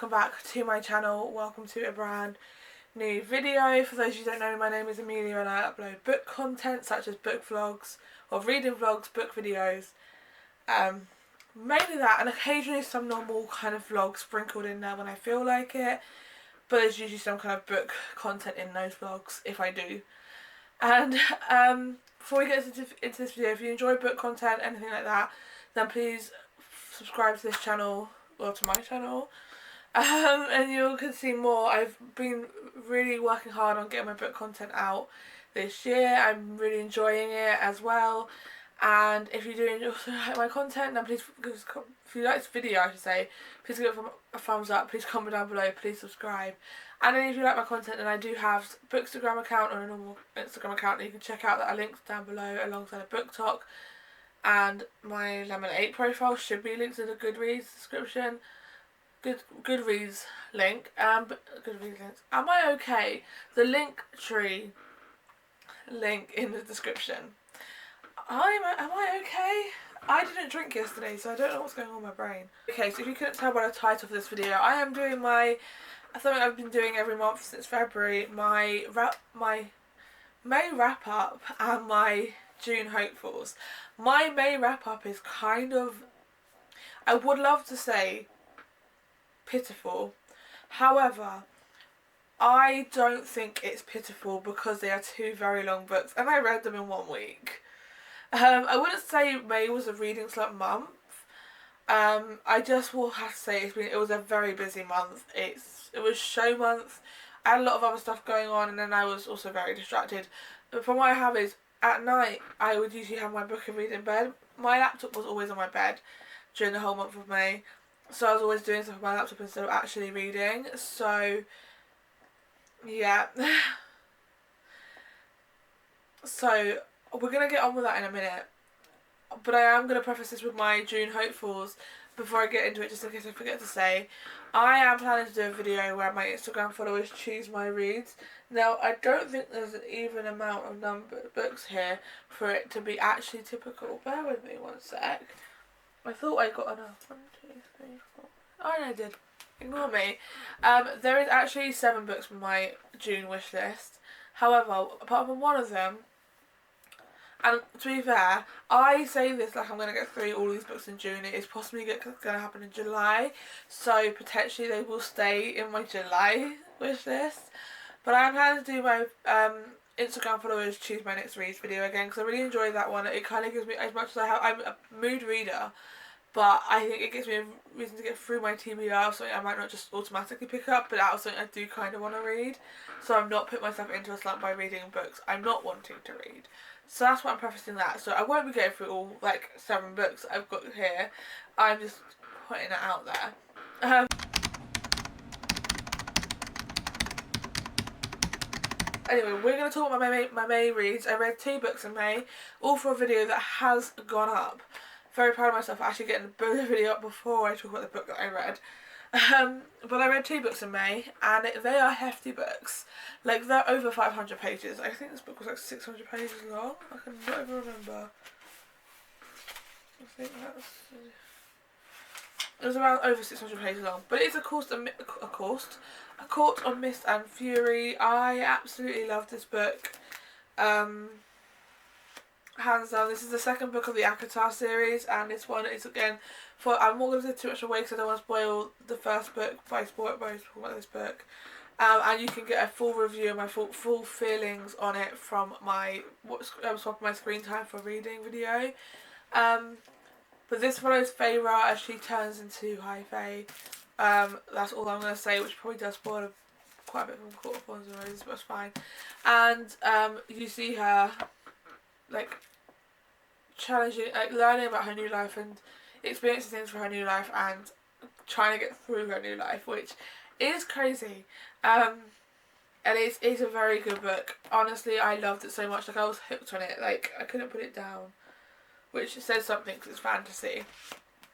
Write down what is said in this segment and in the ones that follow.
welcome back to my channel. Welcome to a brand new video. For those of you who don't know, my name is Amelia and I upload book content such as book vlogs or reading vlogs, book videos, mainly that, and occasionally some normal kind of vlogs sprinkled in there when I feel like it, but there's usually some kind of book content in those vlogs if I do. And before we get into this video, if you enjoy book content, anything like that, then please subscribe to this channel, or to my channel, and you can see more. I've been really working hard on getting my book content out this year. I'm really enjoying it as well, and if you do also like my content, then please, if you like this video I should say, please give it a thumbs up, please comment down below, please subscribe. And then if you like my content, then I do have a Bookstagram account or a normal Instagram account that you can check out that I linked down below alongside a Booktok. And my Lemonade profile should be linked in the Goodreads description. Goodreads link. Goodreads links. Am I okay? The link tree link in the description. Am I okay? I didn't drink yesterday, so I don't know what's going on in my brain. Okay, so if you couldn't tell by the title of this video, I am doing something I've been doing every month since February, my May wrap up and my June hopefuls. My May wrap up is kind of, I would love to say pitiful, however I don't think it's pitiful because they are two very long books and I read them in 1 week. I wouldn't say May was a reading slump month. I just will have to say it was a very busy month. It was show month. I had a lot of other stuff going on, and then I was also very distracted. But from what I have is, at night I would usually have my book and read in bed. My laptop was always on my bed during the whole month of May, so I was always doing stuff on my laptop instead of actually reading. So yeah. So we're going to get on with that in a minute, but I am going to preface this with my June hopefuls before I get into it, just in case I forget to say. I am planning to do a video where my Instagram followers choose my reads. Now, I don't think there's an even amount of books here for it to be actually typical. Bear with me 1 sec. I thought I got enough. 1, 2, 3, 4. Oh, no, I did. Ignore me. There is actually 7 books on my June wish list. However, apart from one of them, and to be fair, I say this like I'm going to get through all these books in June. It is possibly going to happen in July, so potentially they will stay in my July wish list. But I am planning to do my Instagram followers choose my next reads video again, because I really enjoyed that one. It kind of gives me, as much as I'm a mood reader, but I think it gives me a reason to get through my TBR, something I might not just automatically pick up, but that was something I do kind of want to read. So I'm not putting myself into a slump by reading books I'm not wanting to read. So that's why I'm prefacing that. So I won't be going through all 7 books I've got here. I'm just putting it out there. Anyway, we're going to talk about my May reads. I read 2 books in May, all for a video that has gone up. Very proud of myself for actually getting the video up before I talk about the book that I read. But I read 2 books in May, and they are hefty books. They're over 500 pages. I think this book was 600 pages long. I can not even remember. I think it was around over 600 pages long. But it is a Court of Mist and Fury. I absolutely love this book. Hands down, this is the 2nd book of the Akatar series, and this one is again I'm not going to say too much away because I don't want to spoil the first book by talking about this book. And you can get a full review of my full feelings on it from my my screen time for reading video. But this follows Feyre as she turns into High Fae. That's all I'm going to say, which probably does spoil quite a bit from Court of Thorns and Roses, but it's fine. And you see her challenging, learning about her new life and experiencing things for her new life and trying to get through her new life, which is crazy. And it's a very good book. Honestly, I loved it so much. I was hooked on it. I couldn't put it down, which says something because it's fantasy.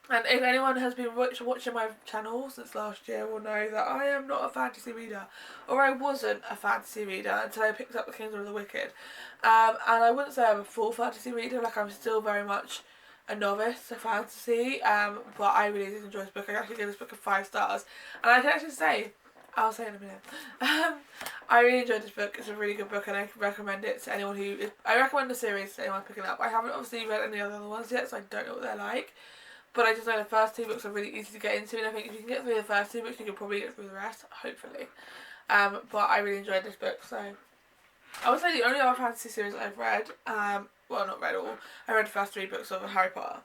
And if anyone has been watching my channel since last year will know that I am not a fantasy reader, or I wasn't a fantasy reader until I picked up The Kingdom of the Wicked. And I wouldn't say I'm a full fantasy reader, I'm still very much a novice to fantasy, but I really did enjoy this book. I actually gave this book a 5 stars, and I can actually say, I'll say in a minute, I really enjoyed this book. It's a really good book, and I recommend it to anyone I recommend the series to anyone picking it up. I haven't obviously read any of the other ones yet, so I don't know what they're like, but I just know the first 2 books are really easy to get into, and I think if you can get through the first 2 books, you can probably get through the rest, hopefully. But I really enjoyed this book, so I would say the only other fantasy series I've read, well, not read all, I read the first 3 books of Harry Potter.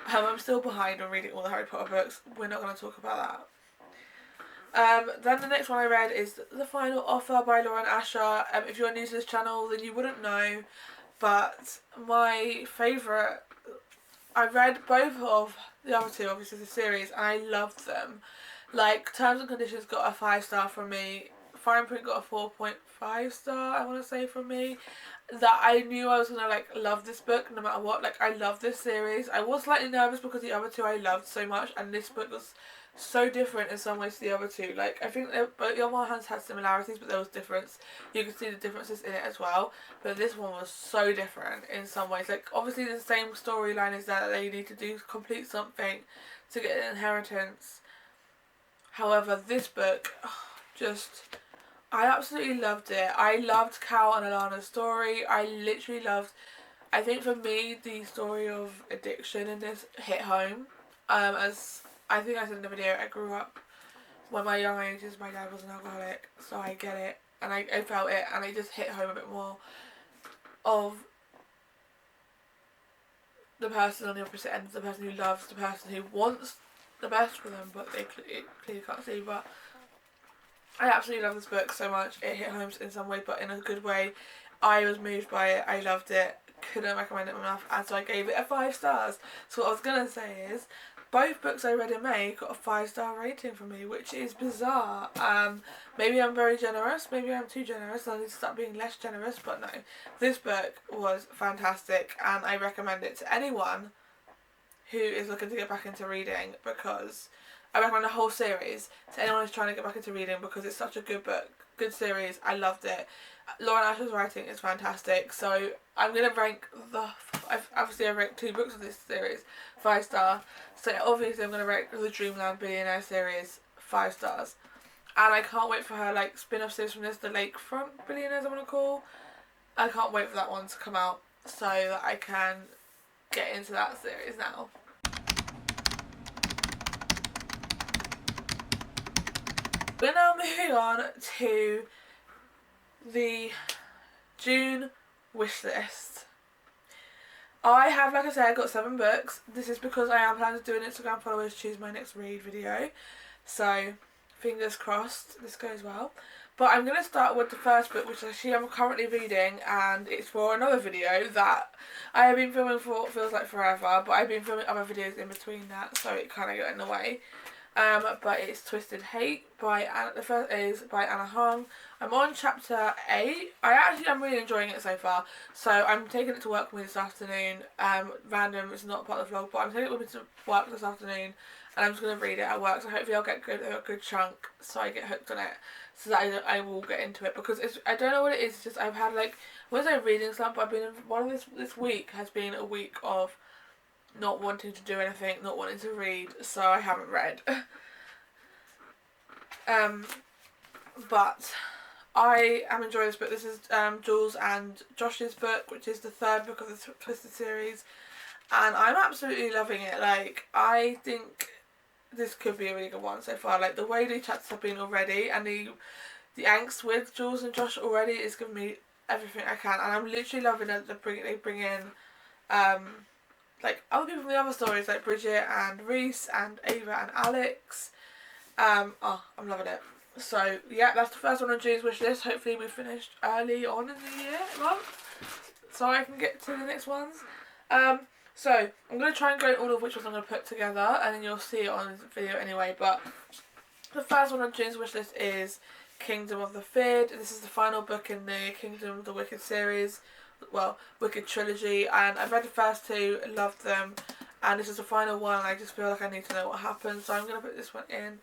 I'm still behind on reading all the Harry Potter books. We're not going to talk about that. Then the next one I read is The Final Offer by Lauren Asher. If you're new to this channel, then you wouldn't know, but my favourite, I read both of the other 2, obviously the series, and I loved them. Like, Terms and Conditions got a 5 star from me. Fine Print got a 4.5 star, I want to say, from me. That I knew I was going to, like, love this book no matter what. Like, I love this series. I was slightly nervous because the other 2 I loved so much, and this book was so different in some ways to the other 2. Like, I think both the other ones had similarities, but there was difference. You could see the differences in it as well. But this one was so different in some ways. Like, obviously the same storyline is that they need to complete something to get an inheritance. However, this book, I absolutely loved it. I loved Cal and Alana's story. I literally loved, I think for me, the story of addiction in this hit home. As I think I said in the video, I grew up when my young ages, my dad was an alcoholic, so I get it, and I felt it, and it just hit home a bit more of the person on the opposite end, the person who loves, the person who wants the best for them, but they clearly can't see. But I absolutely love this book so much. It hit home in some way, but in a good way. I was moved by it. I loved it. Couldn't recommend it enough, and so I gave it a 5 stars. So what I was going to say is, both books I read in May got a 5-star rating from me, which is bizarre. Maybe I'm very generous, maybe I'm too generous, and I need to start being less generous, but no. This book was fantastic, and I recommend it to anyone who is looking to get back into reading, because I recommend the whole series to anyone who's trying to get back into reading, because it's such a good book, good series. I loved it. Lauren Asher's writing is fantastic, so I'm going to rank I've ranked 2 books of this series 5 star, so obviously I'm going to rank the Dreamland Billionaire series 5 stars, and I can't wait for her, like, spin-off series from this, the Lakefront Billionaires I want to call. I can't wait for that one to come out so that I can get into that series now. We're now moving on to the June wish list. I have, like I said, I got 7 books. This is because I am planning to do an Instagram followers choose my next read video. So, fingers crossed this goes well. But I'm going to start with the first book, which actually I'm currently reading, and it's for another video that I have been filming for what feels like forever, but I've been filming other videos in between that, so it kind of got in the way. But it's Twisted Hate by the first is by Anna Hong. I'm on chapter 8. I'm really enjoying it so far. So I'm taking it to work with me this afternoon. Random, it's not part of the vlog, but I'm taking it with me to work this afternoon, and I'm just going to read it at work. So hopefully I'll get a good chunk, so I get hooked on it, so that I will get into it, because I don't know what it is. It's just I've had, like, when I say reading slump, I've been this week has been a week of not wanting to do anything, not wanting to read, so I haven't read. But I am enjoying this book. This is Jules and Josh's book, which is the 3rd book of the Twisted series, and I'm absolutely loving it. Like, I think this could be a really good one so far. Like, the way the chapters have been already, and the angst with Jules and Josh already is giving me everything I can, and I'm literally loving that they bring in like other people from the other stories, like Bridget and Reese and Ava and Alex. I'm loving it. So yeah, that's the first one on June's wish list. Hopefully we finished early on in the month, so I can get to the next ones. So I'm going to try and go in order of which ones I'm going to put together, and then you'll see it on this video anyway. But the first one on June's wish list is Kingdom of the Feared. This is the final book in the Kingdom of the Wicked series. Well, Wicked trilogy, and I've read the first 2, loved them, and this is the final one, and I just feel like I need to know what happens, so I'm going to put this one in.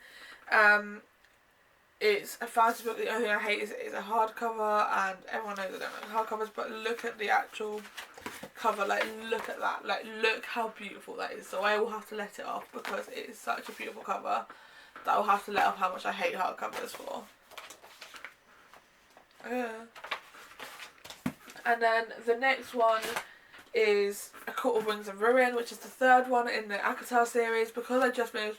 It's a fantasy book. The only thing I hate is it's a hardcover, and everyone knows I don't like hardcovers, but look at the actual cover, like look at that, like look how beautiful that is. So I will have to let it off because it is such a beautiful cover that I'll have to let off how much I hate hardcovers for. And then the next one is A Court of Wings and Ruin, which is the third one in the ACOTAR series, because I just finished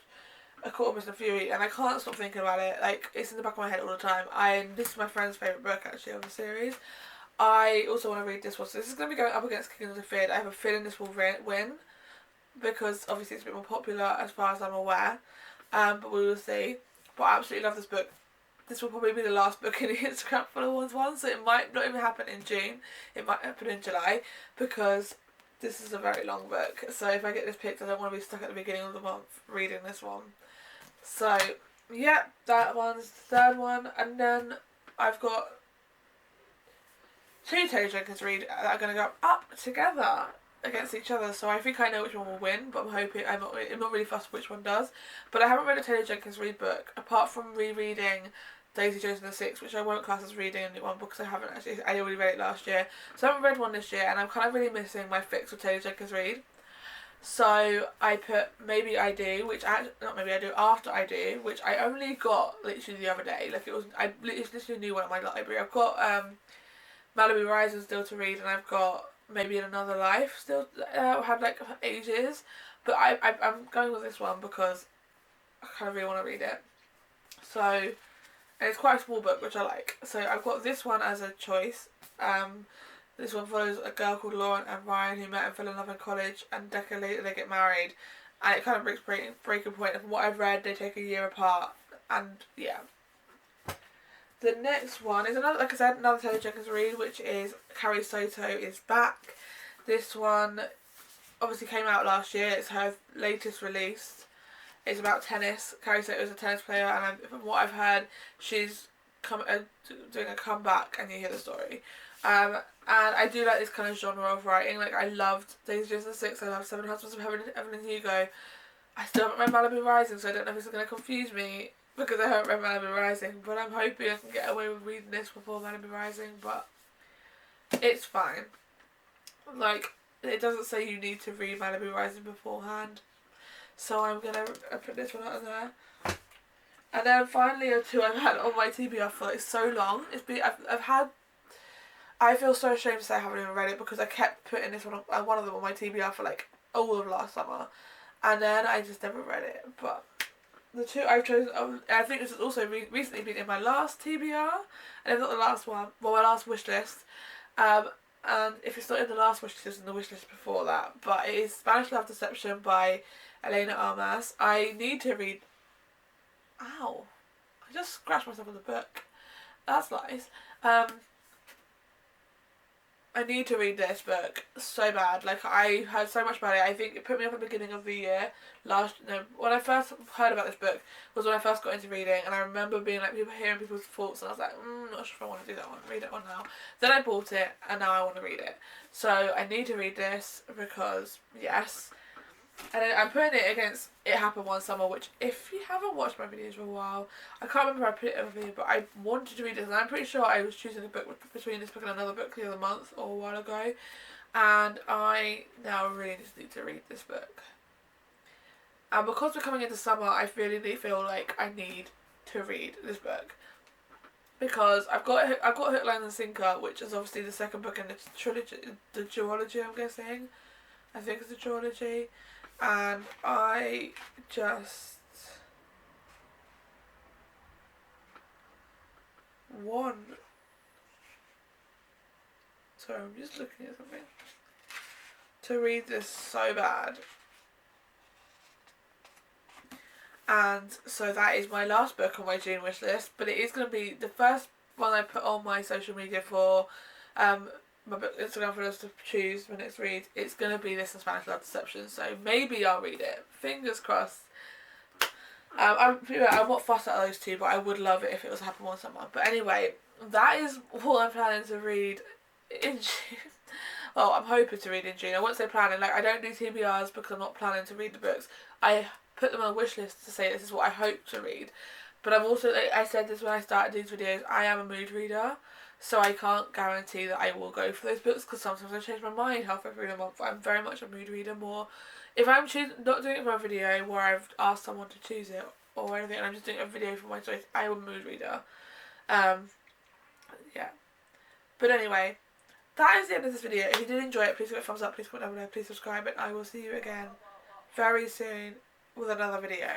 A Court of Mist and Fury and I can't stop thinking about it. Like, it's in the back of my head all the time. This is my friend's favourite book actually of the series. I also want to read this one, so this is going to be going up against Kingdoms of Fear. I have a feeling this will win because obviously it's a bit more popular as far as I'm aware, but we will see. But I absolutely love this book. This will probably be the last book in the Instagram followers one, so it might not even happen in June. It might happen in July because this is a very long book. So if I get this picked, I don't want to be stuck at the beginning of the month reading this one. So yeah, that one's the third one, and then I've got 2 Taylor Jenkins read that are going to go up together against each other. So I think I know which one will win, but I'm hoping I'm not really fussed which one does. But I haven't read a Taylor Jenkins Reid book apart from rereading Daisy Jones and the Six, which I won't class as reading a new one because I already read it last year. So I haven't read one this year, and I'm kind of really missing my fix with Taylor Jenkins Reid. So I put Maybe I Do, which not Maybe I Do, After I Do, which I only got literally the other day. Like I literally knew one at my library. I've got Malibu Rising still to read, and I've got Maybe in Another Life still had like ages, but I'm going with this one because I kind of really want to read it. So, and it's quite a small book, which I like. So I've got this one as a choice. This one follows a girl called Lauren and Ryan who met and fell in love in college, and a decade later they get married, and it kind of brings breaking point. And from what I've read, they take a year apart, and yeah. The next one is another, like I said, another Taylor Jenkins read, which is Carrie Soto Is Back. This one obviously came out last year. It's her latest release. It's about tennis. Carrie Soto is a tennis player, and from what I've heard, she's doing a comeback, and you hear the story. And I do like this kind of genre of writing. Like, I loved Daisy Jones and the Six. I loved Seven Husbands of Evelyn Hugo. I still haven't read Malibu Rising, so I don't know if it's going to confuse me because I haven't read Malibu Rising, but I'm hoping I can get away with reading this before Malibu Rising, but it's fine. Like, it doesn't say you need to read Malibu Rising beforehand, so I'm going to put this one out of there. And then finally, two I've had on my TBR for like so long. I feel so ashamed to say I haven't even read it because I kept putting this one of them on my TBR for like all of last summer, and then I just never read it. But the two I've chosen, I think this has also recently been in my last TBR, and if not the last one, well, my last wish list. And if it's not in the last wish list, it's in the wish list before that. But it is Spanish Love Deception by Elena Armas. I need to read. Ow! I just scratched myself with the book. That's nice. I need to read this book so bad. Like, I heard so much about it. I think it put me off at the beginning of the year. When I first heard about this book was when I first got into reading, and I remember being like, hearing people's thoughts, and I was like, not sure if I want to do that one. Read that one now. Then I bought it, and now I want to read it. So I need to read this because yes. And I'm putting it against It Happened One Summer, which, if you haven't watched my videos for a while, I can't remember if I put it in a video, but I wanted to read this, and I'm pretty sure I was choosing a book between this book and another book the other month or a while ago, and I now really just need to read this book. And because we're coming into summer, I really feel like I need to read this book. Because I've got Hook, Line and Sinker, which is obviously the second book in the trilogy, the duology, I'm guessing. I think it's a duology. And I just want, sorry, I'm just looking at something, to read this so bad. And so that is my last book on my June wish list, but it is going to be the first one I put on my social media for my Instagram for us to choose when it's read. It's going to be this in Spanish Love Deception, so maybe I'll read it. Fingers crossed. I'm not fussed at those two, but I would love it if it was Happen One Summer. But anyway, that is what I'm planning to read in June. Well, I'm hoping to read in June. I won't say planning. Like, I don't do TBRs because I'm not planning to read the books. I put them on a wish list to say this is what I hope to read. But I'm also, I said this when I started these videos, I am a mood reader. So I can't guarantee that I will go for those books, because sometimes I change my mind halfway through the month. I'm very much a mood reader more. If I'm not doing it for a video where I've asked someone to choose it or anything, and I'm just doing a video for my choice, I am a mood reader. Yeah. But anyway, that is the end of this video. If you did enjoy it, please give it a thumbs up, please comment down below, please subscribe, and I will see you again very soon with another video.